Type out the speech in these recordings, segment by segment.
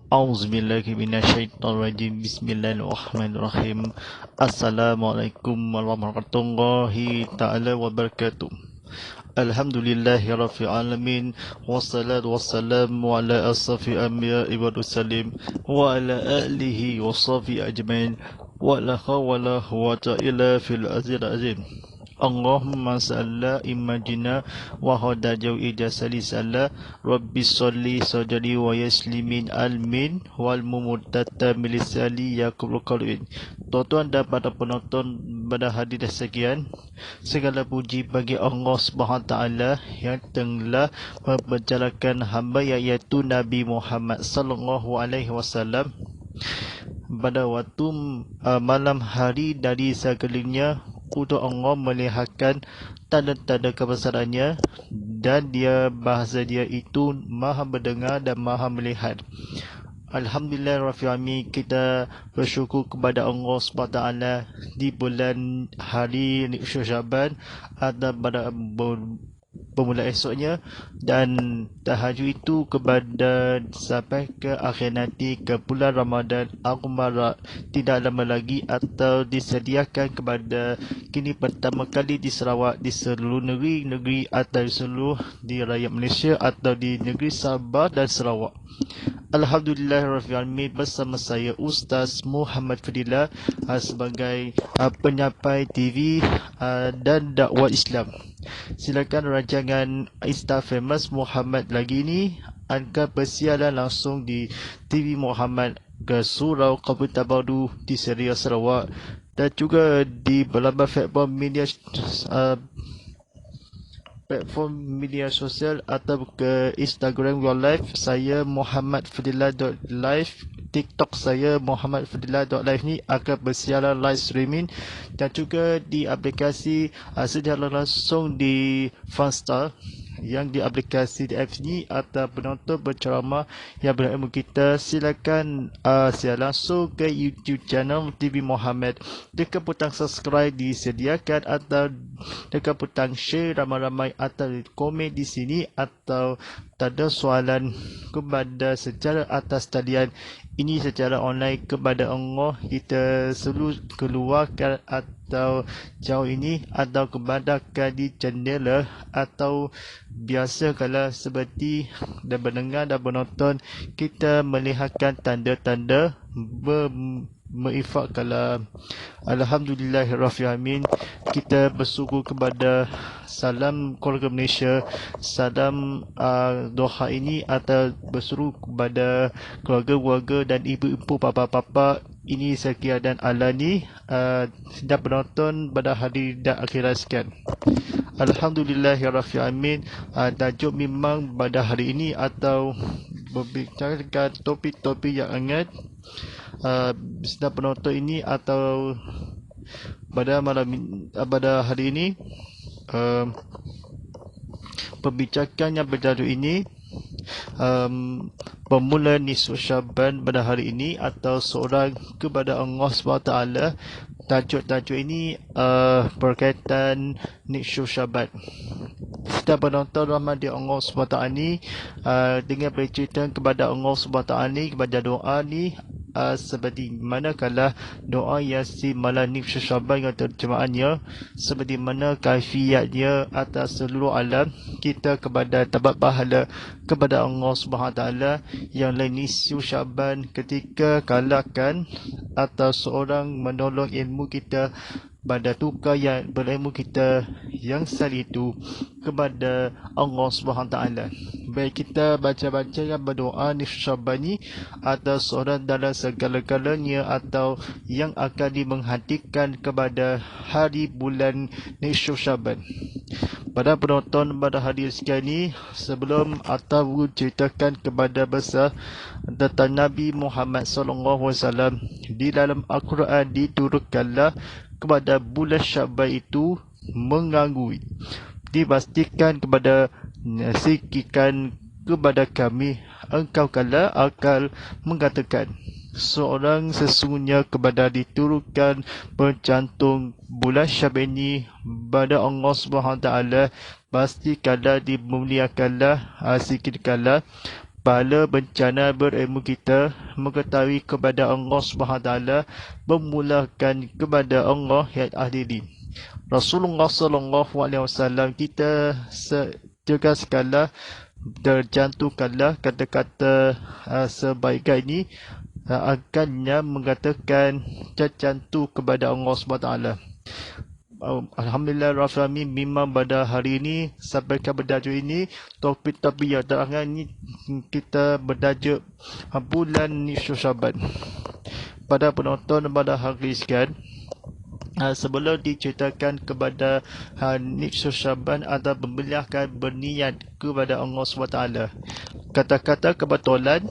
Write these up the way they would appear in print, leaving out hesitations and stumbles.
A'udzubillahi minasyaitonirrajim. Bismillahirrahmanirrahim. Assalamualaikum warahmatullahi ta'ala wabarakatuh. Alhamdulillahi rabbil alamin. Wassalatu wassalamu ala asrafil anbiya'i wal mursalin wa ala alihi wa sahbihi ajmain. Wa la hawla wa la quwwata illa fil azizil azim. Allahumma salla imajina wa hadajau ijasali salla Rabbi salli sajari wa yaslimin almin wal mumutata milisali yakubul qalbin. Tuan-tuan dan para penonton, pada hadir sekian, segala puji bagi Allah SWT yang telah memperjalankan hamba iaitu Nabi Muhammad sallallahu alaihi wasallam pada waktu malam hari dari sekelilingnya untuk Allah melihatkan tanda-tanda kebesarannya, dan bahasa dia itu maha mendengar dan maha melihat. Alhamdulillah Rabbil Alamin, kita bersyukur kepada Allah SWT di bulan hari Nisfu Syaban atau pada bermula esoknya, dan tahajud itu kepada sampai ke akhir nanti ke bulan Ramadan Al-Mubarak tidak lama lagi, atau disediakan kepada kini pertama kali di Sarawak, di seluruh negeri atau di seluruh di rakyat Malaysia atau di negeri Sabah dan Sarawak. Alhamdulillahirrahmanirrahim, bersama saya Ustaz Muhammad Fadilah sebagai penyampai TV dan dakwah Islam. Silakan rancangan Insta Famous Muhammad lagi ni akan bersiaran langsung di TV Muhammad ke Surau Kabupaten Baru di Seria Sarawak, dan juga di beberapa platform media sosial atau ke Instagram Live saya Muhammad Fadilah.live, TikTok saya Muhammad Fadilah.live ni akan bersiaran live streaming, dan juga di aplikasi secara langsung di Funstar, yang di aplikasi di apps ni atau penonton berceramah yang berilmu kita silakan siar langsung ke YouTube channel TV Muhammad. Dekat butang subscribe disediakan, atau dekat butang share ramai-ramai, atau komen di sini, atau tak ada soalan kepada secara atas talian ini secara online kepada Allah kita selalu keluarkan atau jauh ini, atau kepada di jendela, atau biasa kalau seperti dan mendengar dan menonton kita melihatkan tanda-tanda menginfak kalam. Alhamdulillahirrahmanirrahim, kita bersyukur kepada salam keluarga Malaysia, salam doha ini atau berseru kepada keluarga-keluarga dan ibu-ibu, bapa-bapa ini sekian dan alani dan penonton pada hari dan akhirat sekian. Alhamdulillahirrahmanirrahim, tajuk memang pada hari ini atau berbincangkan topik-topik yang hangat sedang penonton ini atau pada hari ini perbincangan yang bertajuk ini bermula Nisfu Syaban pada hari ini, atau seorang kepada Allah SWT. Tajuk-tajuk ini berkaitan Nisfu Syaban. Setiap penonton rahmat di Allah SWT ni dengan bercerita kepada Allah SWT ni, kepada doa ni seperti manakala doa Yasin malam Nisfu Syaban yang terjemahannya, seperti mana kaifiatnya atas seluruh alam kita kepada tabat pahala kepada Allah SWT yang lain Nisfu Syaban ketika kalahkan atau seorang menolong ilmu kita pada tukar yang berilmu kita yang sal itu kepada Allah SWT. Baik kita baca-baca yang berdoa Nisfu Syaban ni atau seorang dalam segala-galanya, atau yang akan dimenghatikan kepada hari bulan Nisfu Syaban. Pada penonton pada hari sekian ni, sebelum atau ceritakan kepada besar tentang Nabi Muhammad SAW, di dalam Al-Quran diturunkanlah kepada bulan Syaban itu mengganggu. Dipastikan kepada nasikikan kepada kami, engkau kala akal mengatakan seorang sesungguhnya kepada diturunkan bercantum bulan Syaban ini pada Allah SWT, pastikanlah dimuliakanlah, sikitkanlah bala bencana berilmu kita mengetahui kepada Allah SWT, bermulakan kepada Allah yang adili. Rasulullah SAW kita tegaskanlah, tercantumkanlah kata-kata sebaiknya ini akannya mengatakan tercantum kepada Allah SWT. Alhamdulillah Rabbil Alamin, memang pada hari ini sampai ke bertajuk ini, topik-topik yang terangan ini kita bertajuk bulan Nisfu Syaban. Pada penonton pada hari sekian, sebelum diceritakan kepada Nisfu Syaban atau pembeliahkan berniat kepada Allah SWT, kata-kata kebetulan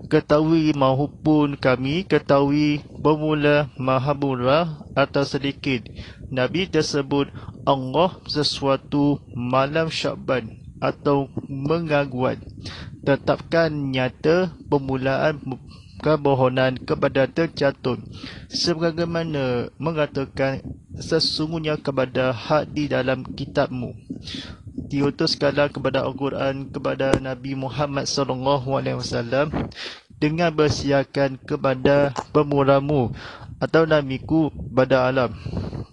ketahui maupun kami ketahui bermula maha murah atau sedikit. Nabi tersebut Allah sesuatu malam Syaban atau mengaguan. Tetapkan nyata permulaan kebohonan kepada tercantum sebagaimana mengatakan sesungguhnya kepada hak di dalam kitabmu. Diutuskanlah kepada Al-Quran kepada Nabi Muhammad SAW dengan bersiarkan kepada pemurahmu atau nabiku pada alam.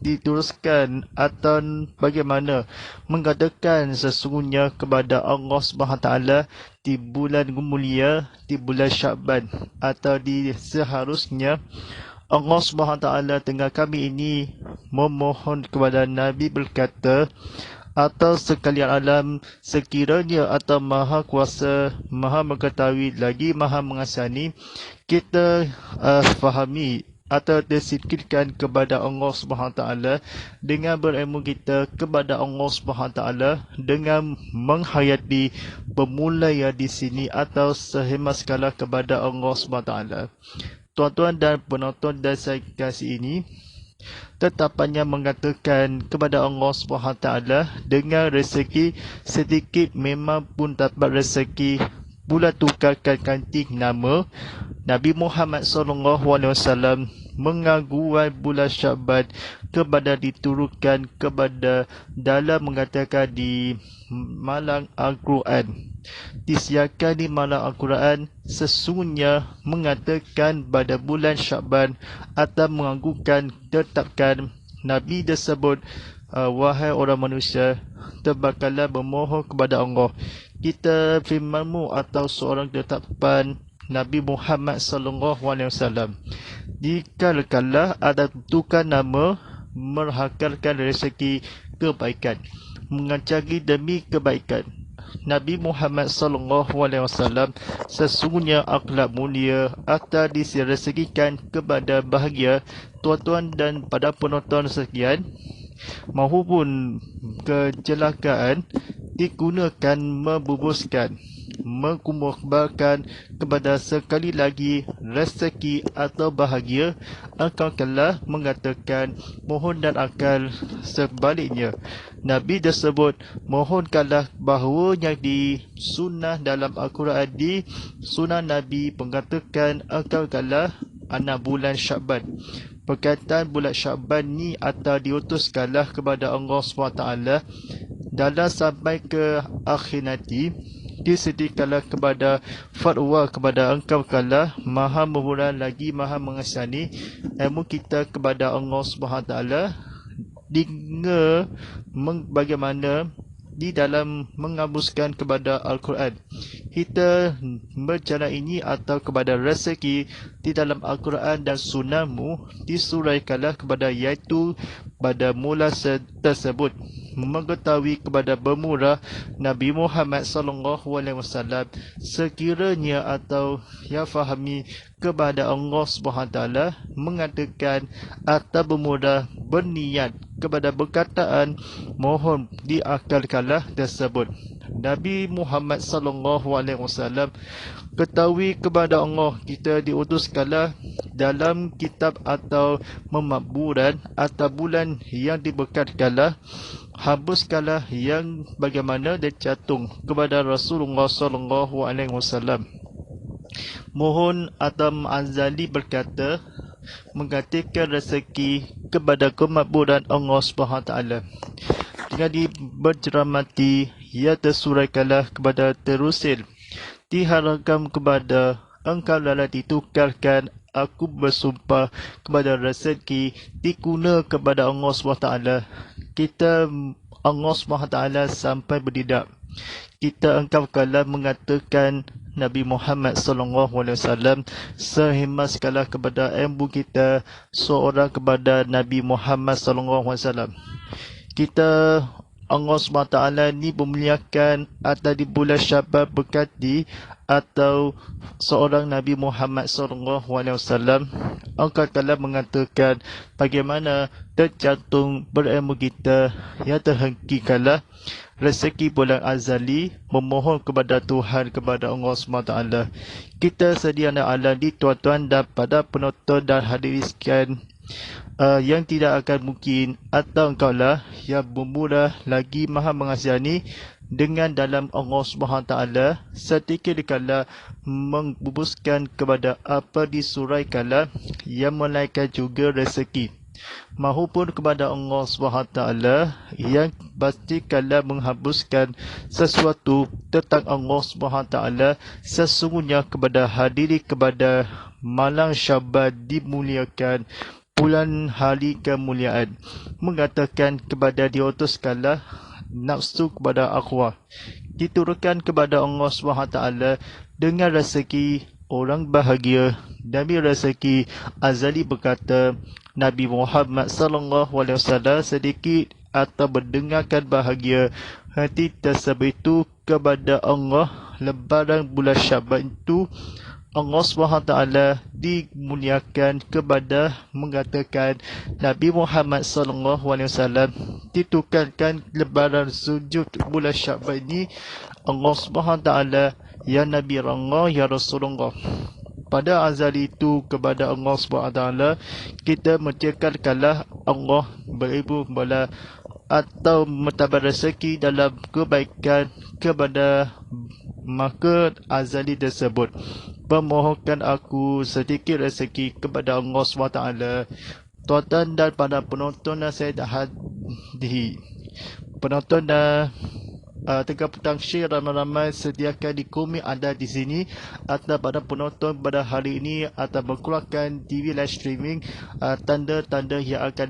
Diteruskan atau bagaimana mengatakan sesungguhnya kepada Allah SWT di bulan mulia, di bulan Syaban, atau di seharusnya Allah SWT tengah kami ini memohon kepada Nabi berkata, atau sekalian alam sekiranya atau maha kuasa, maha mengetahui lagi maha mengasani, kita fahami atau disingkirkan kepada Allah SWT dengan berilmu kita kepada Allah SWT dengan menghayati bermula di sini atau sehema sekala kepada Allah SWT. Tuan-tuan dan penonton dan saya kasih ini, tetapannya mengatakan kepada Allah SWT dengan rezeki sedikit memang pun dapat rezeki, pula tukarkan ganti nama. Nabi Muhammad SAW mengaguan bulan Syaban kepada diturunkan kepada dalam mengatakan di malam Al-Quran. Disiarkan di malam Al-Quran sesungguhnya mengatakan pada bulan Syaban atau mengagukan tetapkan Nabi tersebut, wahai orang manusia, terbakarlah bermohon kepada Allah. Kita firmanmu atau seorang tetapan Nabi Muhammad SAW. Dikalakanlah ada tukar nama, merhakarkan rezeki kebaikan, mengancari demi kebaikan. Nabi Muhammad SAW sesungguhnya akhlak mulia atau direzekikan kepada bahagia. Tuan-tuan dan pada penonton sekian, maupun kecelakaan digunakan membubuskan, mengkumbarkan kepada sekali lagi rezeki atau bahagia. Engkau telah mengatakan mohon dan akal sebaliknya. Nabi tersebut mohonkanlah bahawa yang di sunnah dalam Al-Quran di sunnah Nabi mengatakan engkau telah anak bulan Syaban. Perkataan bulan Syaban ni atau diutuskanlah kepada Allah SWT dalam sampai ke akhir nanti. Disediakanlah kepada fatwa kepada engkau kalah maha murah lagi maha mengasani ilmu kita kepada Allah SWT dengan bagaimana di dalam menghapuskan kepada Al-Quran. Kita berjalan ini atau kepada rezeki di dalam Al-Quran dan sunnahmu disuraikanlah kepada iaitu pada mula tersebut mengetahui kepada bermurah Nabi Muhammad SAW sekiranya atau yang fahami kepada Allah SWT mengatakan atau bermurah berniat kepada perkataan mohon diakalkanlah tersebut. Nabi Muhammad SAW ketahui kepada Allah kita diutuskanlah dalam kitab atau memakburan atau bulan yang diberkatkanlah, habuskanlah yang bagaimana dicatung kepada Rasulullah SAW. Mohon Adam Azali berkata menggantikan rezeki kepada kemakburan Allah SWT. Dengan berceramati ia tersuraikanlah kepada terusil diharapkan kepada engkau lala ditukarkan. Aku bersumpah kepada rezeki diguna kepada Allah SWT. Kita Allah SWT sampai berdidak. Kita engkau kala mengatakan Nabi Muhammad SAW sehema sekala kepada ibu kita seorang kepada Nabi Muhammad SAW. Kita Allah SWT ni memuliakan atau di bulan Syaban berkati atau seorang Nabi Muhammad SAW. Engkau telah mengatakan bagaimana tercantum berilmu kita yang terhenti kala rezeki bulan azali memohon kepada Tuhan kepada Allah SWT. Kita sediana alam di tuan-tuan dan pada penonton dan hadirin sekalian yang tidak akan mungkin atau engkau lah yang bermurah lagi maha mengasihani dengan dalam Allah SWT setika dikala membubuskan kepada apa disurai kala yang melainkan juga rezeki mahupun kepada Allah SWT yang pasti kala menghapuskan sesuatu tentang Allah SWT sesungguhnya kepada hadiri kepada malam Syaban dimuliakan bulan hari kemuliaan mengatakan kepada diutus kala nafsu kepada akhwah diturunkan kepada Allah SWT dengan rezeki orang bahagia demi rezeki azali berkata Nabi Muhammad SAW sedikit atau mendengarkan bahagia hati tersebut itu kepada Allah lebaran bulan Syaban itu Allah SWT dimuliakan kepada mengatakan Nabi Muhammad SAW ditukarkan lebaran sujud bulan Syaban ini Allah SWT ya Nabi Allah ya Rasulullah. Pada azal itu kepada Allah SWT kita menceritakan kalah Allah beribu bala atau menambah rezeki dalam kebaikan kepada maka azali tersebut memohonkan aku sedikit rezeki kepada Allah SWT. Tuan-tuan dan para penonton yang saya dah hadiri, penonton dan tengah petang share ramai-ramai sediakan di komik ada di sini atau pada penonton pada hari ini atau berkeluarkan TV live streaming tanda-tanda yang akan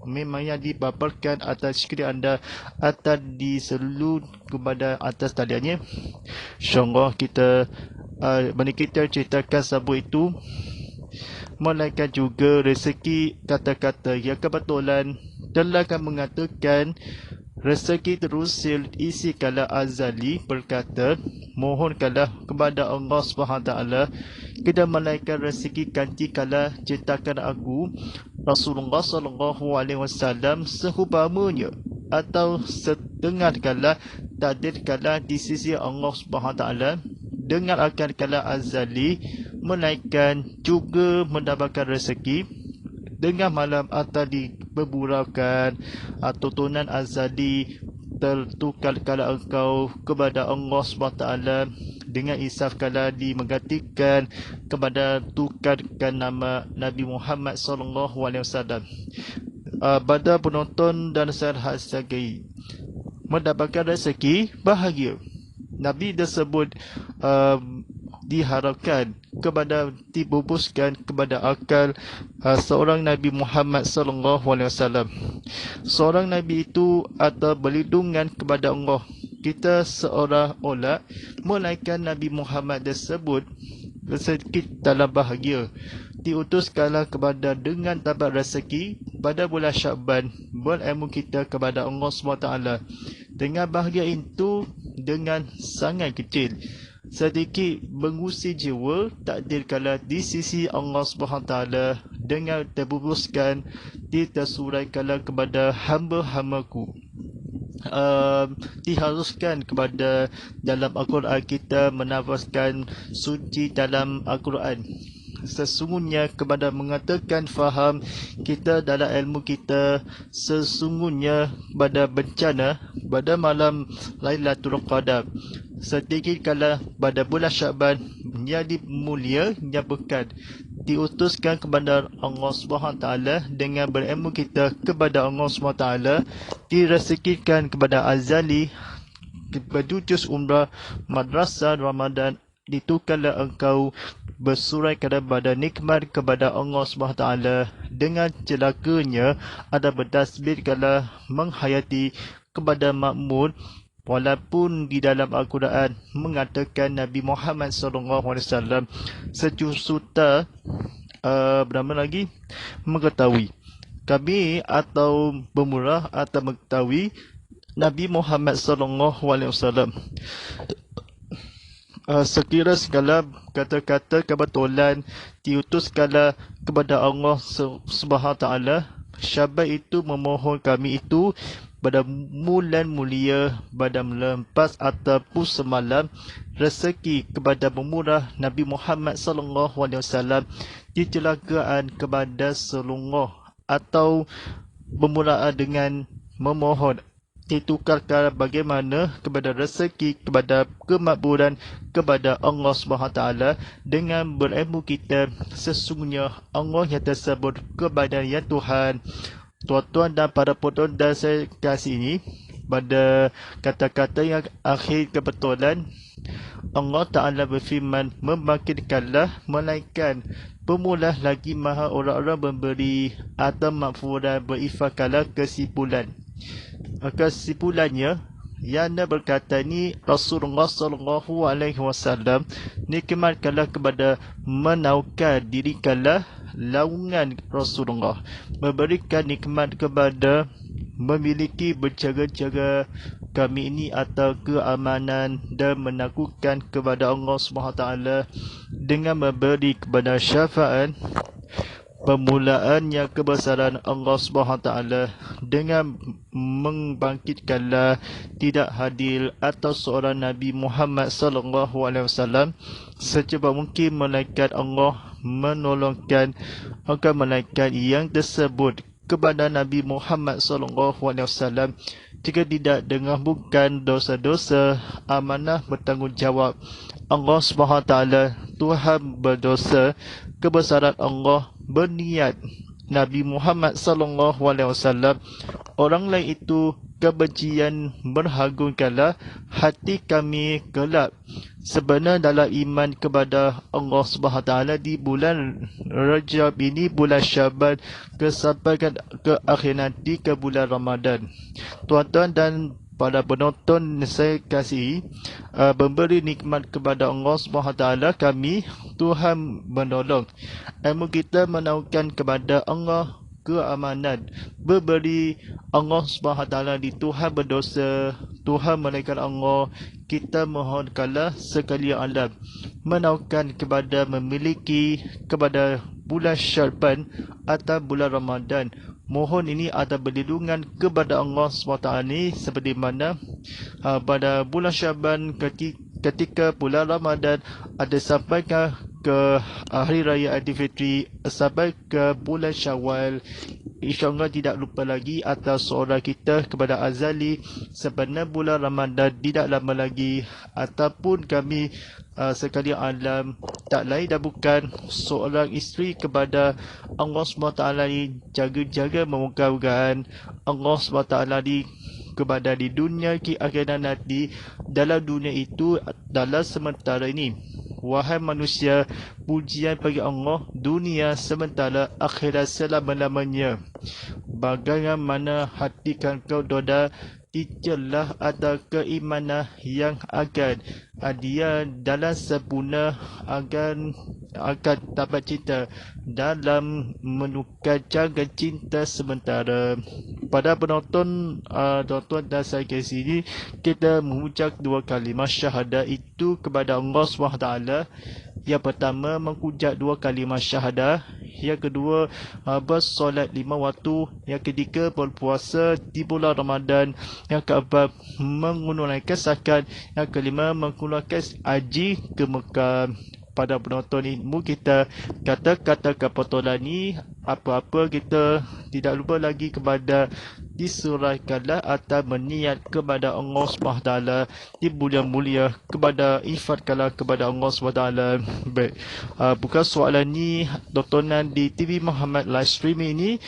memangnya dipaparkan atas skrin anda atau di seluruh kepada atas taliannya. InsyaAllah kita kita ceritakan sabuk itu melainkan juga rezeki kata-kata yang kebetulan telah akan mengatakan rezeki terusil isi kala azali berkata mohonkanlah kepada Allah SWT kita melainkan rezeki ganti kala ciptakan aku Rasulullah SAW sehubamanya atau setengah kala takdir kala di sisi Allah SWT dengan akan kala azali melainkan juga mendapatkan rezeki dengan malam atau diberburaukan tutunan azali tertukar kala engkau kepada Allah SWT dengan isaf kala menggantikan kepada tukarkan nama Nabi Muhammad SAW. Pada penonton dan sahabat sekalian mendapatkan rezeki bahagia Nabi tersebut diharapkan kepada dibubuskan kepada akal seorang Nabi Muhammad SAW. Seorang Nabi itu atau berlindungan kepada Allah. Kita seorang olah melainkan Nabi Muhammad tersebut sedikit dalam bahagia diutuskanlah kepada dengan tabat rezeki pada bulan Syaban berilmu kita kepada Allah SWT dengan bahagia itu dengan sangat kecil sedikit mengusi jiwa takdir kala di sisi Allah SWT dengan terbubuskan ditersurai kala kepada hamba-hambaku. Diharuskan kepada dalam Al-Quran kita menafaskan suci dalam Al-Quran. Sesungguhnya kepada mengatakan faham kita dalam ilmu kita sesungguhnya pada bencana pada malam Lailatul Qadar sedikit kala pada bulan Syaban yang mulia yang berkat diutuskan kepada Allah SWT dengan berilmu kita kepada Allah SWT direzekikan kepada azali berjujus umrah madrasah Ramadan, ditukarlah engkau bersurai kepada nikmat kepada Allah SWT. Dengan celakanya ada bertasbih kala menghayati kepada makmur, walaupun di dalam Al-Quran mengatakan Nabi Muhammad SAW sejuta mengetahui kami atau bermurah atau mengetahui Nabi Muhammad SAW. Sekira segala kata-kata kebetulan diutuskanlah kepada Allah SWT, syabat itu memohon kami itu pada bulan mulia, pada melempas ataupun semalam rezeki kepada pemurah Nabi Muhammad SAW, dicelakaan kepada selunguh atau bermula dengan memohon ditukarkan bagaimana kepada rezeki, kepada kemakburan kepada Allah SWT dengan berilmu kita sesungguhnya Allah yang tersebut kepada ya Tuhan. Tuan-tuan dan para penonton dan saya kasih ini pada kata-kata yang akhir kebetulan Allah Ta'ala berfirman, membangkitkanlah melainkan pemula lagi maha orang-orang memberi atau maghfirah, berifakanlah kesimpulan. Kesimpulannya, Yana berkata ni Rasulullah SAW nikmatkanlah kepada menaukar dirikanlah laungan Rasulullah, memberikan nikmat kepada memiliki berjaga-jaga kami ini atau keamanan dan menakutkan kepada Allah SWT dengan memberi kepada syafaat permulaannya kebesaran Allah SWT dengan membangkitkanlah tidak hadir atau seorang Nabi Muhammad SAW secepat mungkin malaikat Allah menolongkan akan malaikat yang tersebut kepada Nabi Muhammad SAW jika tidak dengan bukan dosa-dosa amanah bertanggungjawab Allah SWT. Tuhan berdosa kebesaran Allah berniat Nabi Muhammad SAW orang lain itu kebencian berhagunkanlah hati kami gelap. Sebenarnya dalam iman kepada Allah SWT di bulan Rajab ini, bulan Syaban kesampaikan ke akhir nanti ke bulan Ramadan. Tuan-tuan dan para penonton saya kasih memberi nikmat kepada Allah SWT kami Tuhan menolong ilmu kita menaungkan kepada Allah keamanan berberi Allah SWT di Tuhan berdosa Tuhan malaikat Allah kita mohonkanlah sekalian alam menaungkan kepada memiliki kepada bulan Syarban atau bulan Ramadan. Mohon ini ada perlindungan kepada Allah SWT ini seperti mana pada bulan Syaban ketika bulan Ramadan ada sampai ke Hari Raya Aidilfitri sampai ke bulan Syawal. InsyaAllah tidak lupa lagi atas seorang kita kepada Azali sebenarnya bulan Ramadan tidak lama lagi ataupun kami sekalian alam tak lain dan bukan seorang isteri kepada Allah SWT ini jaga-jaga memoga-mogaan Allah SWT di kepada di dunia ki akhirat nanti dalam dunia itu dalam sementara ini. Wahai manusia, pujian bagi Allah dunia sementara akhirat selama-lamanya. Bagaimana hatikan kau doda itulah ada keimanan yang akan dia dalam sempurna akan dapat cinta dalam menukar jangan cinta sementara. Pada penonton tuan-tuan dan saya ke sini kita mengucap dua kalimah syahadah itu kepada Allah SWT. Yang pertama mengucap dua kalimah syahadah, yang kedua bersolat 5 waktu, yang ketiga berpuasa di bulan Ramadan, yang keempat menunaikan zakat, yang kelima mengeluarkan haji ke Mekah. pada penonton ilmu kita, kata-kata kebetulan ni apa-apa kita tidak lupa lagi kepada disurahkanlah atau berniat kepada Allah SWT di bulan mulia, kepada infakkanlah kepada Allah SWT. Baik, bukan soalan ni tontonan di TV Muhammad live streaming ini,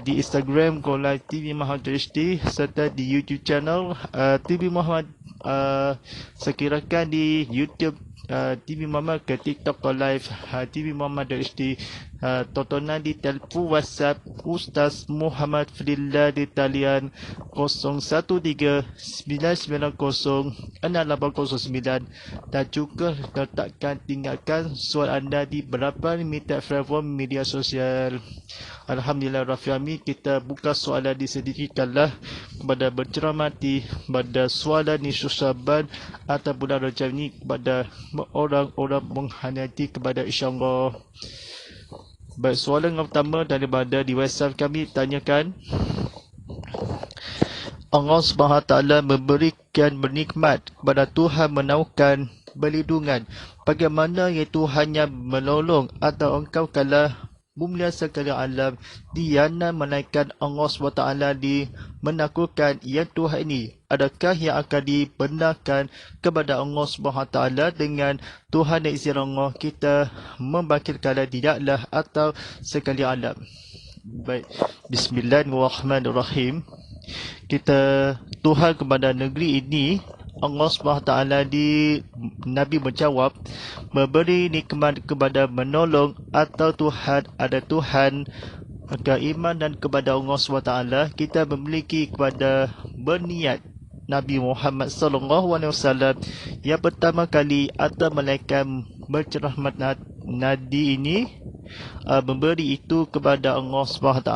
di Instagram Golai TV Muhammad HD serta di YouTube channel TV Muhammad, sekirakan di YouTube TV Muhammad, ke TikTok Live TV Muhammad HD, tontonan di telefon WhatsApp Ustaz Muhammad Fadillah di talian 0139906809, dan juga letakkan tinggalkan soal anda di berapa minta platform media sosial. Alhamdulillah Rabbil Alamin, kita buka soalan disediakanlah kepada bercermati pada soalan ni Syusaban atau bulan Rajab ni kepada orang-orang menghayati kepada insyaAllah. Baik, soalan yang pertama daripada di WhatsApp kami tanyakan, Allah SWT memberikan bernikmat kepada Tuhan menawarkan perlindungan. Bagaimana ya Tuhannya menolong atau engkau kalah mulia sekali alam diana menaikkan Allah SWT di menakutkan yang Tuhan ini? Adakah yang akan dibenarkan kepada Allah SWT dengan Tuhan dan izin Allah kita membangkitkan tidaklah atau sekali alam? Baik, Bismillahirrahmanirrahim. Kita Tuhan kepada negeri ini, Allah SWT di Nabi menjawab, memberi nikmat kepada menolong atau Tuhan, ada Tuhan keiman dan kepada Allah SWT kita memiliki kepada berniat Nabi Muhammad SAW yang pertama kali atau malaikat bercerahmat Nadi ini memberi itu kepada Allah SWT,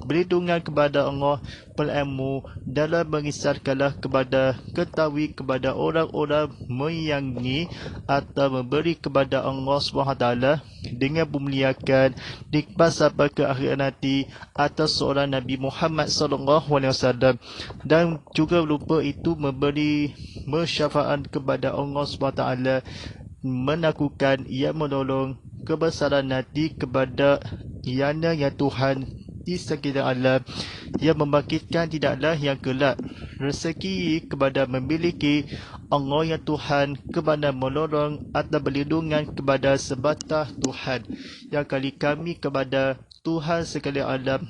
berlindungan kepada Allah, berilmu dalam mengisarkanlah kepada ketahui kepada orang-orang menyayangi atau memberi kepada Allah SWT dengan memuliakan nikmat sampai ke akhir nanti atas seorang Nabi Muhammad SAW, dan juga lupa itu memberi syafaat kepada Allah SWT, menakutkan yang menolong kebesaran nanti kepada Yana ya Tuhan di sekitar alam yang membangkitkan tidaklah yang kelak rezeki kepada memiliki Allah yang Tuhan kepada menolong atau berlindungan kepada sebatah Tuhan yang kali kami kepada Tuhan sekalian alam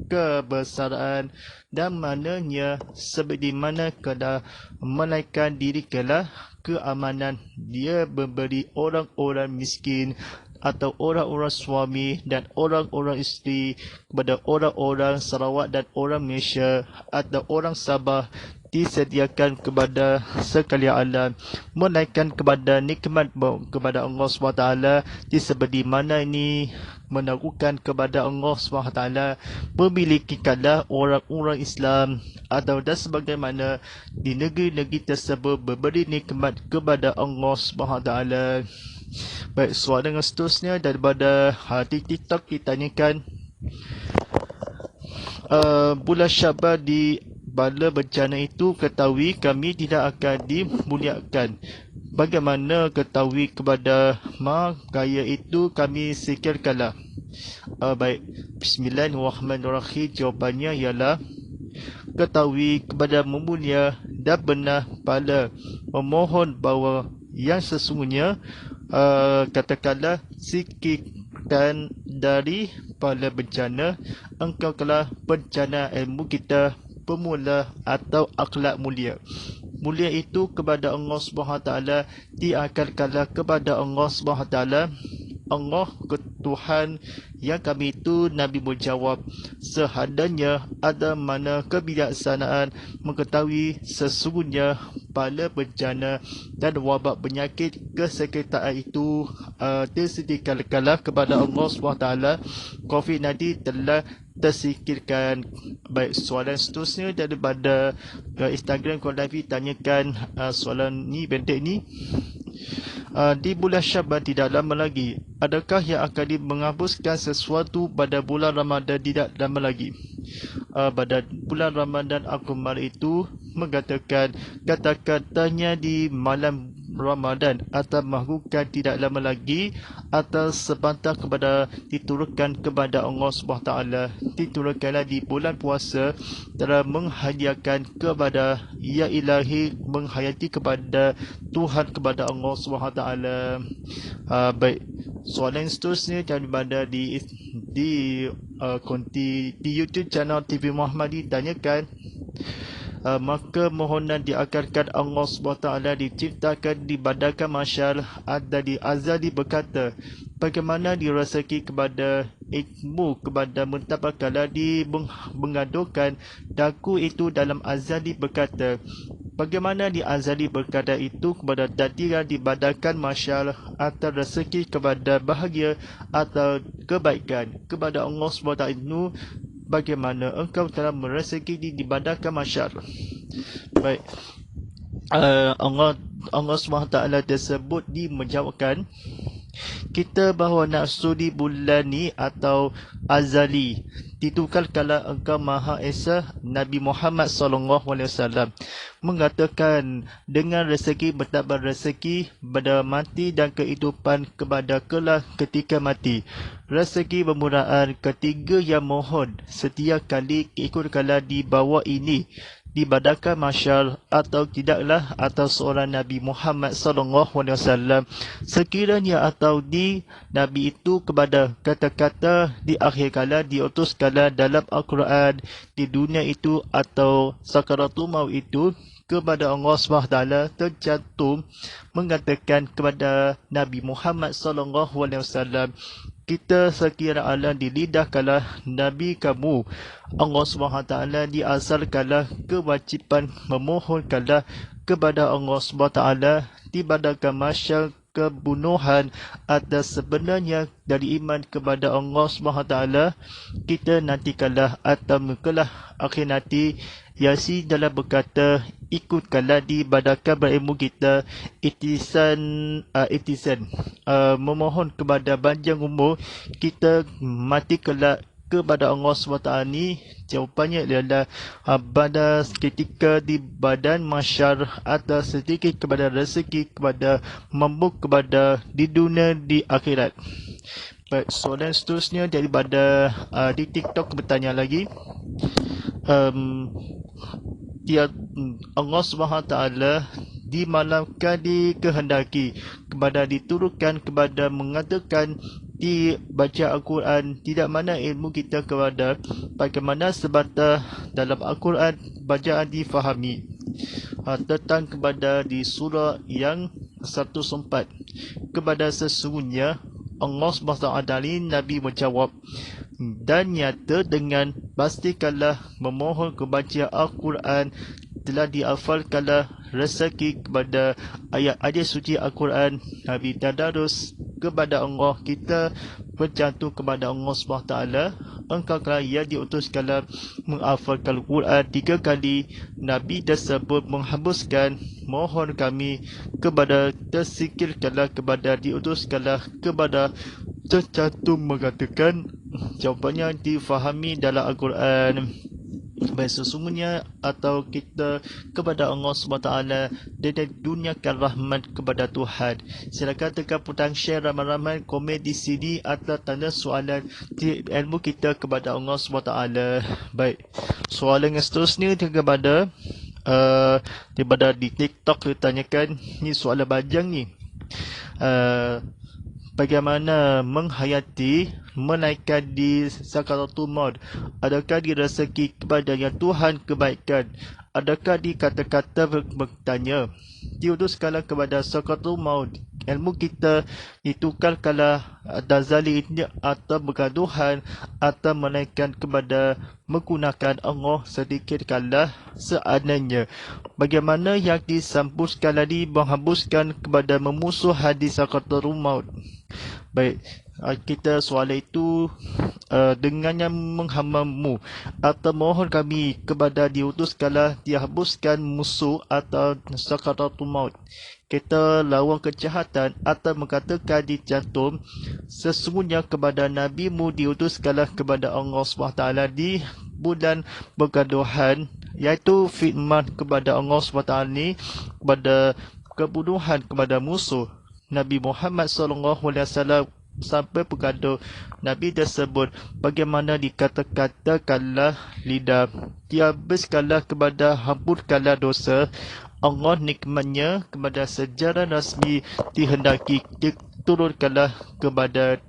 kebesaran dan mananya seperti mana kena menaikkan diri kelah keamanan dia memberi orang-orang miskin atau orang-orang suami dan orang-orang isteri kepada orang-orang Sarawak dan orang Malaysia atau orang Sabah disediakan kepada sekalian alam, menaikkan kepada nikmat kepada Allah SWT di seperti mana ini menaruhkan kepada Allah SWT memilikikanlah orang-orang Islam atau dan sebagaimana di negeri-negeri tersebut memberi nikmat kepada Allah SWT. Baik, soalan yang seterusnya daripada TikTok ditanyakan, bulan Syaban di bala bencana itu ketahui kami tidak akan dimuliakan. Bagaimana ketahui kepada gaya itu kami sikirkanlah. Baik, Bismillahirrahmanirrahim. Jawapannya ialah ketahui kepada memulia dan benar pada memohon bahawa yang sesungguhnya katakanlah sikirkan dari pada bencana engkau telah bencana ilmu kita pemula atau akhlak mulia. Mulia itu kepada Allah SWT diakalkanlah kepada Allah SWT. Allah Tuhan yang kami itu Nabi menjawab, seandainya ada mana kebijaksanaan mengetahui sesungguhnya pada bencana dan wabak penyakit kesekitaan itu disediakanlah kepada Allah SWT. COVID-19 telah tersingkirkan. Baik, soalan seterusnya daripada Instagram Kodavi tanyakan soalan ni pendek ni. Di bulan Syaban tidak lama lagi, adakah yang akan menghapuskan sesuatu pada bulan Ramadan tidak lama lagi? Pada bulan Ramadan Al-Qamar itu mengatakan kata-katanya di malam Ramadan atau melakukan tidak lama lagi atau sebentar kepada diturunkan kepada Allah SWT, diturunkanlah di bulan puasa telah menghadiahkan kepada ya ilahi, menghayati kepada Tuhan, kepada Allah SWT. Baik, soalan seterusnya daripada konti di YouTube channel TV Muhammadi tanyakan, maka mohonan diakarkan Allah SWT diciptakan di badakah masyar ada di azali berkata, bagaimana dirasaki kepada ilmu kepada mentabakala di mengadukan daku itu dalam azali berkata, bagaimana di azali berkata itu kepada takdiran dibadakan masyar atau rezeki kepada bahagia atau kebaikan kepada Allah SWT itu, bagaimana engkau telah merezeki dibadakan masyar. Baik, Allah SWT tersebut menjawabkan kita bahawa nafsu di bulan ni atau azali ditukar kala engkau Maha Esa. Nabi Muhammad SAW mengatakan dengan rezeki bertambah rezeki pada mati dan kehidupan kepada kelak ketika mati. Rezeki bermuraan ketiga yang mohon setiap kali ikut kala di bawah ini dibadakan masyar atau tidaklah atau seorang Nabi Muhammad SAW sekiranya atau di Nabi itu kepada kata-kata di akhir kala diutus kala dalam Al-Quran di dunia itu atau sakaratul maut itu kepada Allah SWT tercantum mengatakan kepada Nabi Muhammad SAW, kita sekira Allah di lidah kala Nabi kamu Allah SWT diasalkanlah kewajipan memohonkanlah kepada Allah SWT dibadakan masyar kebunuhan atas sebenarnya dari iman kepada Allah SWT kita nantikanlah atau mukalah akhir nanti. Yasi dalam berkata ikutkanlah dibadakan berilmu kita itisan memohon kepada panjang umur kita mati kelak kepada Allah SWT ni. Jawapannya adalah pada ketika di badan masyar atau sedikit kepada rezeki kepada mampu kepada di dunia di akhirat. Baik, soalan seterusnya daripada di TikTok bertanya lagi. Allah SWT di malam kali kehendaki kepada diturunkan kepada mengatakan dibaca Al-Quran tidak mana ilmu kita kepada bagaimana sebatas dalam Al-Quran bacaan difahami tentang kepada di surah yang 104 kepada sesungguhnya Allah SWT Nabi menjawab dan nyata dengan pastikanlah memohon kebaca Al-Quran telah dihafalkanlah rezeki kepada ayat-ayat suci Al-Quran. Nabi tadarus kepada Allah kita bercantum kepada Allah SWT. Engkau kala ia diutuskanlah menghafalkan Al-Quran 3 kali. Nabi tersebut menghembuskan mohon kami kepada tersikirkanlah kepada diutuskanlah kepada tercantum mengatakan jawapannya difahami dalam Al-Quran. Baik, sesungguhnya atau kita kepada Allah SWT dan duniakan rahmat kepada Tuhan. Silakan tekan butang share, ramai-ramai komen di sini atau tanda soalan di ilmu kita kepada Allah SWT. Baik, soalan yang seterusnya daripada di TikTok ditanyakan, ni soalan panjang ni. Bagaimana menghayati menaikkan di sakaratul maut? Adakah direzeki kepada yang Tuhan kebaikan? Adakah di kata-kata bertanya diutuskanlah kepada sakaratul maut ilmu kita ditukar kala dazali ini atau bergaduhan atau menaikkan kepada menggunakan Allah sedikit kala seadanya. Bagaimana yang disambuskan tadi menghembuskan kepada memusuh hadis sakaratul maut. Baik, kita soalan itu dengannya menghambamu atau mohon kami kepada diutuskanlah dihembuskan musuh atau sakaratul maut. Kita lawan kejahatan atau mengatakan dicantum sesungguhnya kepada Nabi-Mu diutuskanlah kepada Allah SWT di bulan bergaduhan, iaitu firman kepada Allah SWT ni kepada kebunuhan kepada musuh Nabi Muhammad SAW sampai bergaduh. Nabi tersebut bagaimana dikata-katakanlah lidah, dihabiskanlah kepada hampunkanlah dosa. Allah nikmatnya kepada sejarah rasmi dihendaki diturunkanlah kepada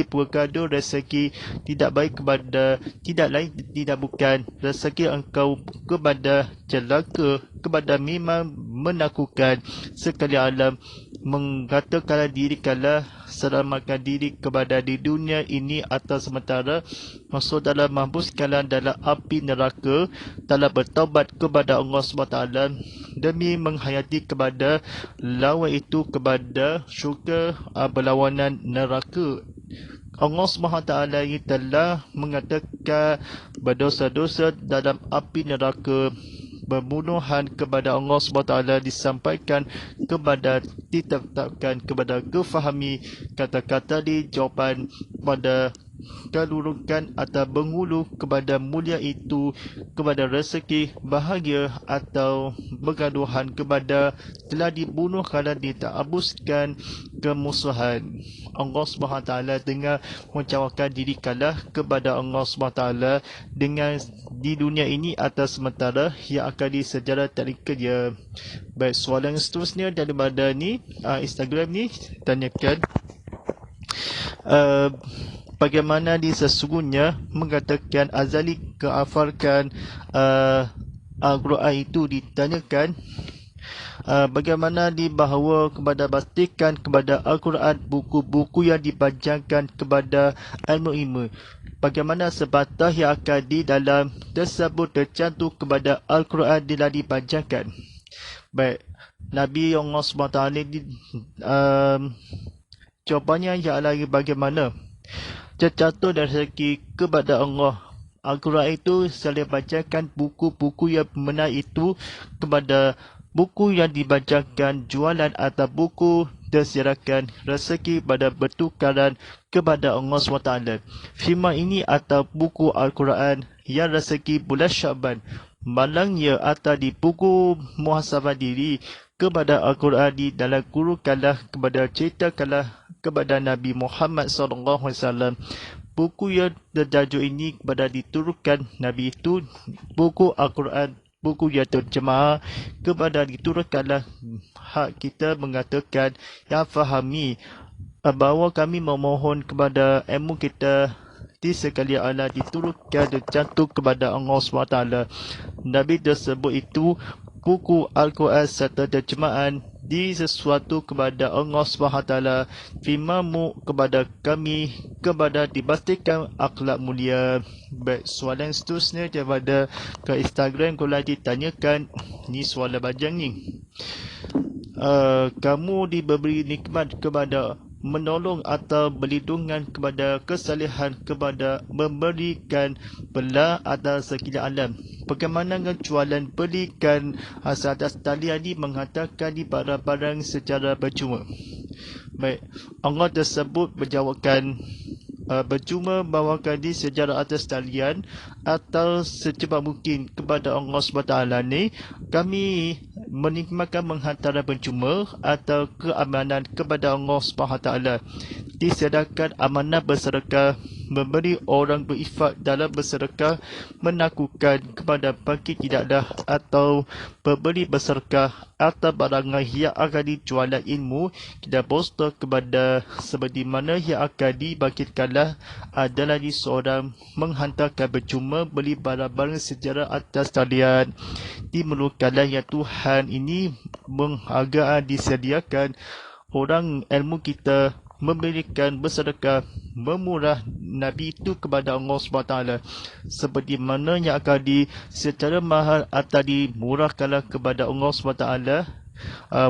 bergaduh rezeki tidak baik kepada tidak lain tidak bukan rezeki engkau kepada celaka kepada memang menakutkan sekali alam mengatakanlah diri kalah selamatkan diri kepada di dunia ini atau sementara maksud dalam mampuskanlah dalam api neraka dalam bertaubat kepada Allah SWT demi menghayati kepada lawan itu kepada syurga berlawanan neraka. Allah SWT ini telah mengatakan berdosa-dosa dalam api neraka pembunuhan kepada Allah SWT disampaikan kepada ditetapkan kepada kefahami kata-kata di jawapan pada kelurukan atau penghulu kepada mulia itu kepada rezeki bahagia atau bergaduhan kepada telah dibunuh kerana ditabuskan kemusuhan. Allah SWT dengan mencawakan diri kalah kepada Allah SWT dengan di dunia ini atas sementara yang akan di sejarah tarikh dia. Baik, soalan seterusnya daripada ni Instagram ni tanyakan bagaimana di sesungguhnya mengatakan azali keafarkan Al-Quran itu ditanyakan bagaimana dibahawa kepada pastikan kepada Al-Quran buku-buku yang dipanjangkan kepada ilmu-ilmu. Bagaimana sebatas yang akan di dalam tersebut tercantum kepada Al-Quran telah dipanjangkan. Baik, Nabi Allah SWT jawapannya ialah bagaimana tercantum dari rezeki kepada Allah. Al-Quran itu selalu bacakan buku-buku yang benar itu kepada buku yang dibacakan jualan atau buku tersirakan rezeki pada bertukaran kepada Allah SWT. Firman ini atau buku Al-Quran yang rezeki bulan Syaban malangnya atau di buku muhasabah diri kepada Al-Quran di dalam gurukanlah kepada ceritakanlah kepada Nabi Muhammad SAW. Buku yang tertajuk ini kepada diturunkan Nabi itu buku Al-Quran, buku yang terjemah kepada diturunkanlah hak kita mengatakan yang fahami bahawa kami memohon kepada ilmu kita di sekali Allah diturunkan tercantum kepada Allah SWT. Nabi tersebut itu buku Al-Quran serta terjemahan di sesuatu kepada Allah SWT firmanmu kepada kami kepada dipastikan akhlak mulia. Baik, soalan seterusnya daripada ke Instagram kalau ditanyakan ni soalan bajang ni. Kamu diberi nikmat kepada menolong atau berlindungan kepada kesalehan kepada memberikan bela atas sekalian alam. Bagaimana kecualian belikan asal atas talian ini menghantarkan di barang-barang secara percuma. Baik, Allah tersebut menjawabkan percuma bawakan di sejarah atas talian atau secepat mungkin kepada Allah SWT ni kami menikmatkan menghantar percuma atau keamanan kepada Allah SWT. Disediakan amanah bersedekah memberi orang berinfak dalam bersedekah menakutkan kepada bangkit tidaklah atau memberi bersedekah atau barangan yang akan dijualan ilmu kita poster kepada seperti mana yang akan dibangkitkanlah adalah di seorang menghantarkan percuma beli barang-barang sejarah atas talian dimemerlukanlah yang Tuhan ini menghargai disediakan orang ilmu kita memberikan bersedekah memurah Nabi itu kepada Allah SWT seperti mana yang akan secara mahal atau dimurahkanlah kepada Allah SWT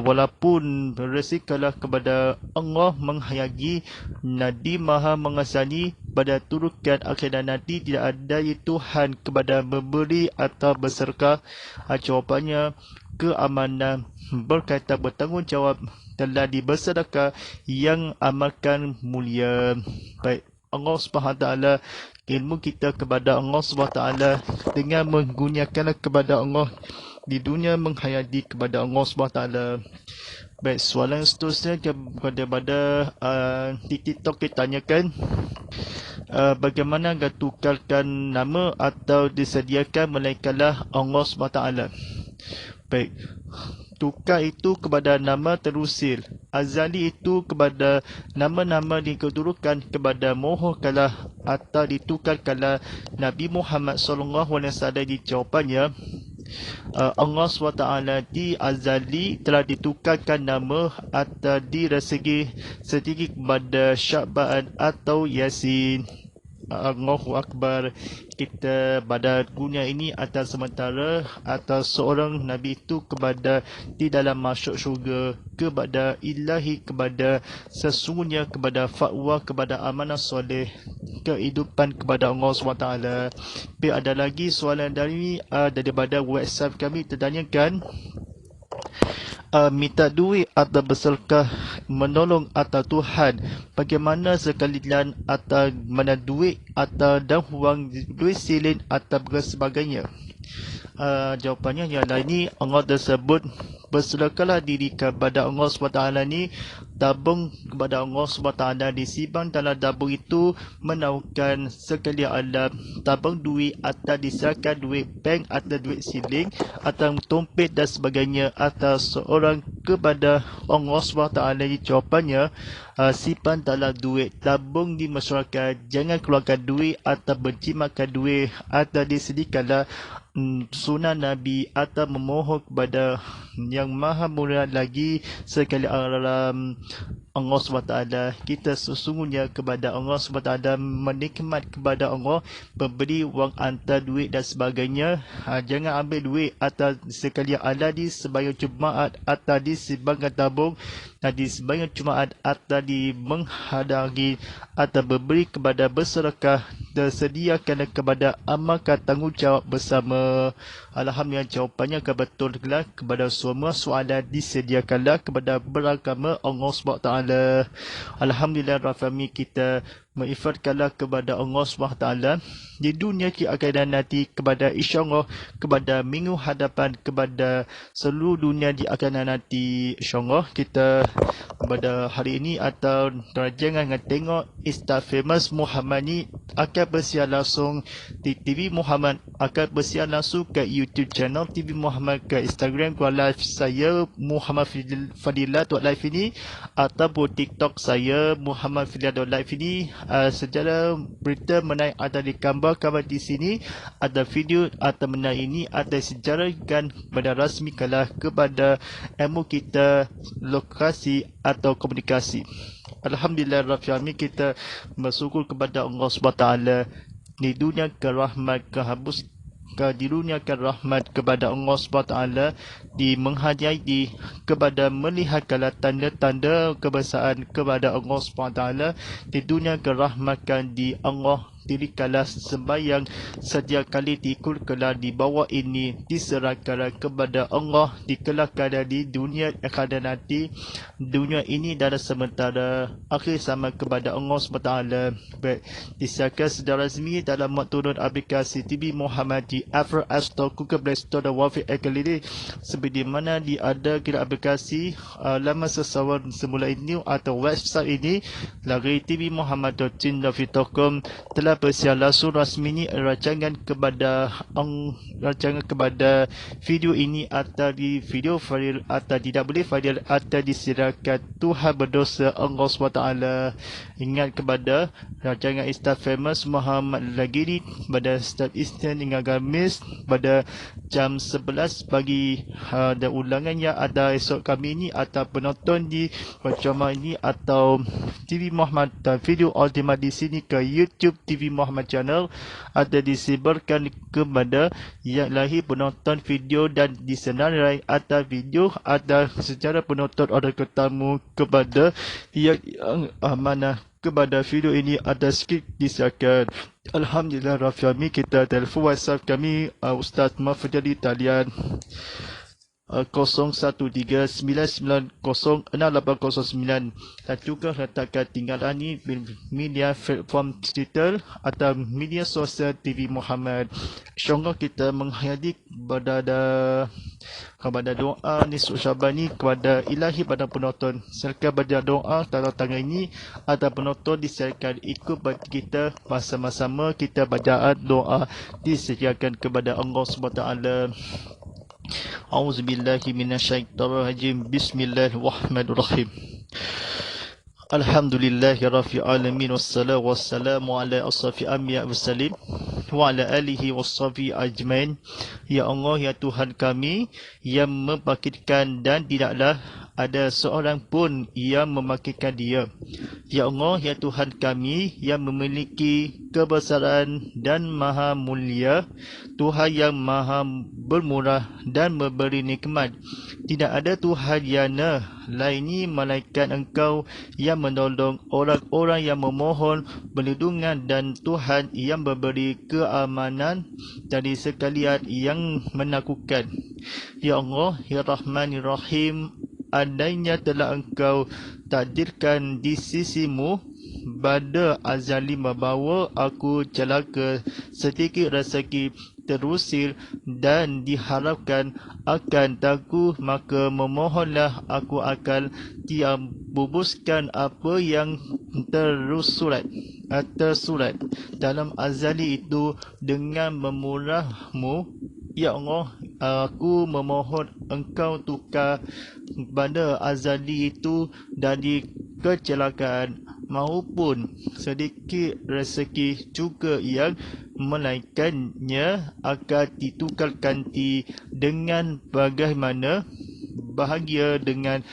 walaupun resikalah kepada Allah menghayagi Nabi maha mengasani pada turukan akhirat nanti tidak ada Tuhan kepada memberi atau bersedekah. Jawapannya keamanan berkaitan bertanggungjawab telah dibersedekah yang amalkan mulia. Baik, Allah SWT ilmu kita kepada Allah SWT dengan menggunakan kepada Allah di dunia menghayati kepada Allah SWT. Baik, soalan seterusnya kepada di TikTok kita tanyakan, bagaimana agar tukarkan nama atau disediakan melainkanlah Allah SWT. Baik, tukar itu kepada nama terusir. Azali itu kepada nama-nama dikedudukan kepada mohonkanlah atau ditukarkanlah Nabi Muhammad SAW di jawapannya. Allah SWT di azali telah ditukarkan nama atau sedikit kepada Sya'ban atau Yasin. Allahu Akbar. Kita pada dunia ini atas sementara atas seorang Nabi itu kepada di dalam masuk syurga, kepada ilahi, kepada sesungguhnya, kepada fatwa, kepada amanah soleh, kehidupan kepada Allah SWT. Tapi ada lagi soalan daripada WhatsApp kami tertanyakan, minta duit atau bersedekah menolong atau Tuhan, bagaimana sekalian atau mana duit atau dan wang duit silin atau sebagainya. Jawapannya ialah ini, Allah tersebut bersedekahlah diri kepada Allah SWT ni, tabung kepada Allah SWT, disimpan dalam tabung itu menawarkan sekalian alam, tabung duit atau diserahkan duit bank atau duit siling atau tompet dan sebagainya atas seorang kepada Allah SWT. Jawapannya, simpan dalam duit tabung di masyarakat, jangan keluarkan duit atau berjimatkan duit atau disediakanlah sunnah Nabi atau memohon kepada yang maha mulia lagi sekali alam Allah SWT. Kita sesungguhnya kepada Allah SWT menikmat kepada Allah, memberi wang hantar duit dan sebagainya. Jangan ambil duit atau sekali ada di sembahyang Jumaat atau di sembahyang tabung dan di sembahyang Jumaat atau di menghadiri atau memberi kepada bersedekah, tersediakan kepada amalkan tanggungjawab bersama. Alhamdulillah, jawapannya kebetullah kepada semua soalan disediakanlah kepada beragama Allah SWT. Alhamdulillah, Rafami, kita mengifatkanlah kepada Allah SWT di dunia akan nanti, kepada insyaAllah kepada minggu hadapan, kepada seluruh dunia di akan nanti insyaAllah. Kita pada hari ini atau jangan tengok Insta Famous Muhammad ni akan bersiar langsung di TV Muhammad, akan bersiar langsung ke YouTube channel TV Muhammad, ke Instagram ke live saya Muhammad Fadilah.live ini, ataupun TikTok saya Muhammad Fadilah.live ini. Sejarah berita menaik ada di gambar-gambar di sini, ada video atau menaik ini, ada sejarahkan pada rasmi kalah kepada ilmu kita, lokasi atau komunikasi. Alhamdulillah Rabbil Alamin, kita bersyukur kepada Allah SWT di dunia kerahmat kehabus di dunia rahmat kepada Allah SWT, di menghadiri kepada melihat kala tanda-tanda kebesaran kepada Allah SWT, di dunia kerahmatkan di Allah diri kala sembahyang setiap kali diikut kala di bawah ini diserahkan kepada Allah di kala kala di dunia akan nanti. Dunia ini dalam sementara, akhir sama kepada Allah SWT. Disiarkan secara resmi dalam turun aplikasi TV Muhammad di Apple App Store, Google Play Store dan Wafi Ekalili. Seperti mana ada kira aplikasi laman sesawan semula ini atau website ini lagi tvmuhammad.com telah bersiar langsung rasmi ini rancangan kepada video ini atau di video viral atau tidak boleh viral atau disiarkan Tuhan berdosa Allah SWT. Ingat kepada rancangan Insta Famous Muhammad lagi pada setiap Isnin hingga Khamis pada jam 11 pagi. Dan ulangannya ada esok kami ini atau penonton di percuma ini atau TV Muhammad dan video ultimate di sini ke YouTube TV Muhammad Channel ada disebarkan kepada yang lahir penonton video dan disenarai atau video ada secara penonton ada ketamu kepada yang amanah kepada video ini ada sikit disiarkan. Alhamdulillah Rabbil Alamin, kita telefon WhatsApp kami Ustaz Mafdali talian 0139906809 dan juga letakkan tinggalan ini di media platform digital atau media sosial TV Muhammad. InsyaAllah kita menghayati kepada doa nisfu Syaban ni kepada ilahi pada penonton. Silakan baca doa tanda tangan ini atau penonton disiarkan ikut bagi kita bersama-sama kita bacaan doa disediakan kepada Allah SWT. A'udzubillahi minasyaitonirrajim. Bismillahirrahmanirrahim. Alhamdulillahirabbil alamin wassalatu wassalamu ala asrafil anbiya'i wassalim wa ala alihi washabihi ajmain. Ya Allah, ya Tuhan kami yang membangkitkan dan tidaklah ada seorang pun yang membangkitkan dia. Ya Allah, ya Tuhan kami yang memiliki kebesaran dan maha mulia, Tuhan yang maha bermurah dan memberi nikmat. Tidak ada Tuhan yang lainnya malaikat Engkau yang menolong orang-orang yang memohon perlindungan dan Tuhan yang memberi keamanan dari sekalian yang menakutkan. Ya Allah, ya Rahman, ya Rahim, andainya telah Engkau takdirkan di sisimu pada azali membawa aku celaka sedikit rezeki terusir dan diharapkan akan taku, maka memohonlah aku akan bubuskan apa yang tersurat dalam azali itu dengan memurahmu. Ya Allah, aku memohon Engkau tukar pada azali itu dari kecelakaan maupun sedikit rezeki juga yang melainkannya akan ditukarkan dengan bagaimana bahagia dengan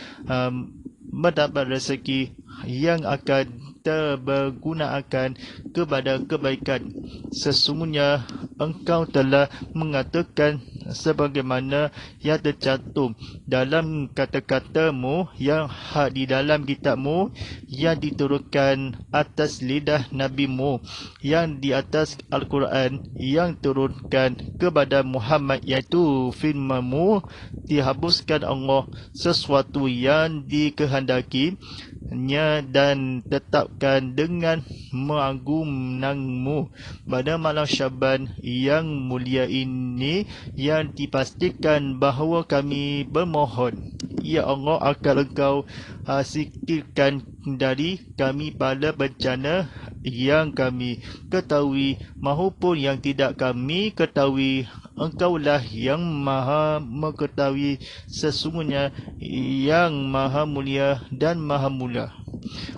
mendapat rezeki yang akan tergunakan kepada kebaikan. Sesungguhnya Engkau telah mengatakan sebagaimana yang tercantum dalam kata-katamu yang hak di dalam kitabmu yang diturunkan atas lidah nabimu yang di atas Al-Quran yang turunkan kepada Muhammad, iaitu firman-Mu, dihapuskan Allah sesuatu yang dikehendakinya dan tetapkan dengan mengagung-Mu pada malam Syaban yang mulia ini, yang dipastikan bahawa kami bermohon, ya Allah, agar Engkau singkirkan dari kami pada bencana yang kami ketahui maupun yang tidak kami ketahui. Engkaulah yang maha mengetahui, sesungguhnya yang maha mulia dan maha mula.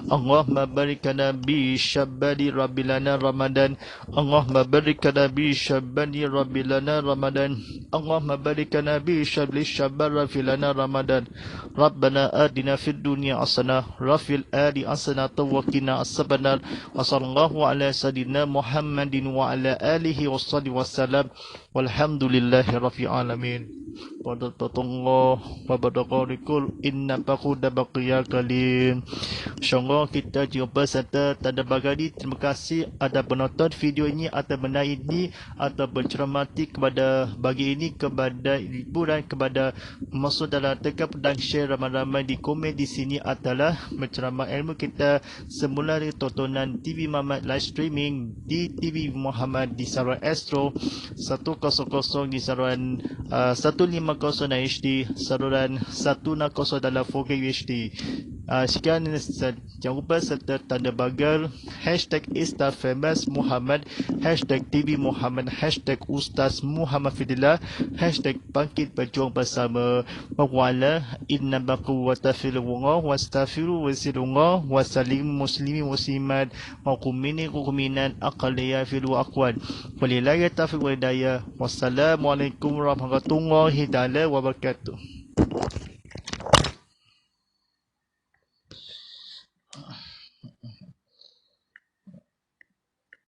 Allahumma barik lana bi syabani rabbilana Ramadan. Allahumma barik lana bi syabani rabbilana Ramadan. Allahumma barik lana bi syabli syaban rabbilana Ramadan. Rabbana atina fid dunya hasanah wa fil akhirati hasanah wa qina azabannar. Wa sallallahu ala sayidina Muhammadin wa ala alihi wassalli wassalam. Walhamdulillahi rabbil alamin. Wadatullah wabarakallahu inna baquda baqiya kalim. InsyaAllah kita jumpa serta tanda bagadi. Terima kasih ada penonton video ini atau benda ini atau bercermati kepada bagi ini, kepada hiburan, kepada masuk dalam tekan pedang share ramai-ramai di komen di sini adalah menceramah ilmu kita semula dari tontonan TV Muhammad live streaming di TV Muhammad di saluran Astro 100 di saluran 150 HD, saluran 160 dalam 4K UHD. Sekian, jangan lupa serta tanda bagal #InstaFamousMuhammad, #TV Muhammad, #Ustaz Muhammad Fidillah, #Bangkit Berjuang Bersama. Wa'ala inna baquwata filullah wastaghfiru wasilullah wasalim muslimin muslimat wa kumini kuminan aqaliya fil aqwan. Walillahi taufiq wal hidayah. Wassalamualaikum warahmatullahi taala wabarakatuh.